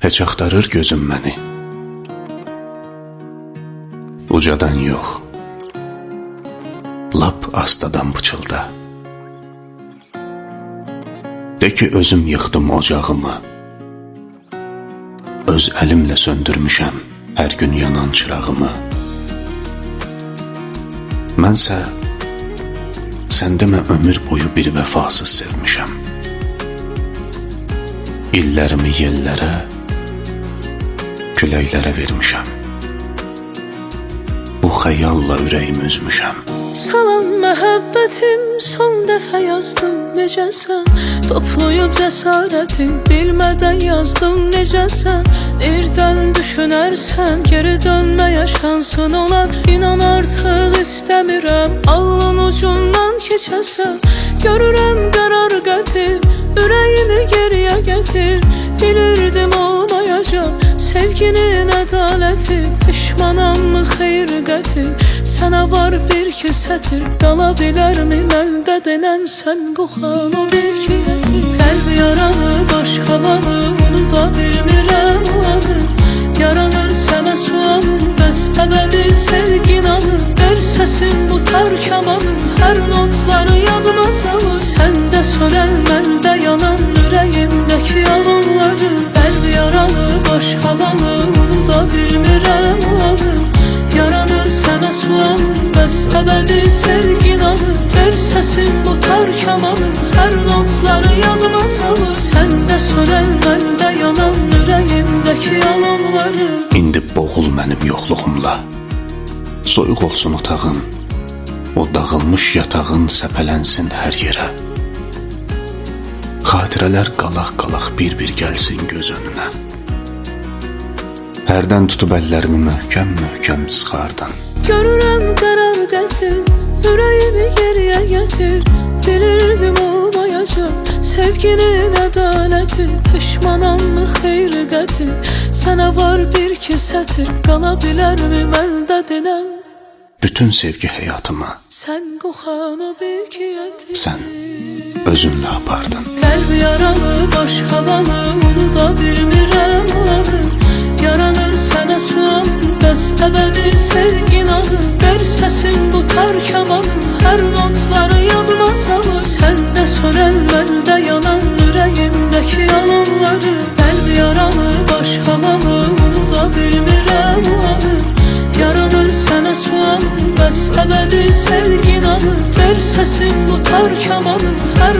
Heç axtarır gözüm məni. Ucadan yox, lap astadan pıçılda. De ki özüm yıxdım ocağımı, öz əlimlə söndürmüşəm hər gün yanan çırağımı. Mənsə sən demə ömür boyu bir vəfasız sevmişəm. İllərimi yellərə, küləklərə vermişəm. Bu xəyalla ürəyimi üzmüşəm. Salam məhəbbətim, son dəfə yazdım necəsən? Toplayıb cəsarətim, bilmədən yazdım necəsən? Birdən düşünərsən, geri dönməyə şansın olar. İnan artıq istəmirəm, ağlın ucundan keçəsən. Görürəm qərar qətir, ürəyimi geriyə gətir. Bilirdim olmayacaq sevginin ədaləti. Peşmanam mı xeyir qətir, sənə var bir ki sətir. Qala bilərmi məndə denən sən qoxan o bir ki gətir. Qəlb yaralı, baş havalı, unuda bilmirəm o adı. Yaranır sənə sualım, bəs əbədi sevgin alır. Ver səsim bu tar kamanım, hər notları yadıma salır. Səndə sönən, məndə yanan ürəyimdəki alınları. Qəlb yaralı, baş havalı, unuda bilmirəm o adı. Yaranır sənə sualım, bəs əbədi sevgin alır. Ver səsim bu tar kamanım, hər notları yadıma salır. Səndə sönən, məndə yanan ürəyimdəki alınları. İndi boğul mənim yoxluğumla, soyuq olsun otağın, o dağılmış yatağın səpələnsin hər yerə. Xatirələr qalaq-qalaq bir-bir gəlsin göz önünə. Hərdən tutub əllərimi möhkəm-möhkəm sıxardın. Görürəm qərar qətir, ürəyimi geriyə gətir. Bilirdim olmayacaq sevginin ədaləti. Peşmanam mı xeyir qətir, sənə var bir ki sətir. Qala bilərmi məndə denən Bütün sevgi həyatımı sən qoxan o bir ki gətir. sən özünlə apardın. Qəlb yaralı, baş havalı, unuda bilmirəm o adı. Yaranır sənə sualım, bəs əbədi sevgin alır. Ver səsim bu tar kamanım, hər notları yadıma salır. Səndə sönən, məndə yanan ürəyimdəki alınları. Qəlb yaralı, baş havalı, unuda bilmirəm o adı. Yaranır sənə sualım, bəs əbədi sevgin alır. Ver səsim bu tar kamanım, hər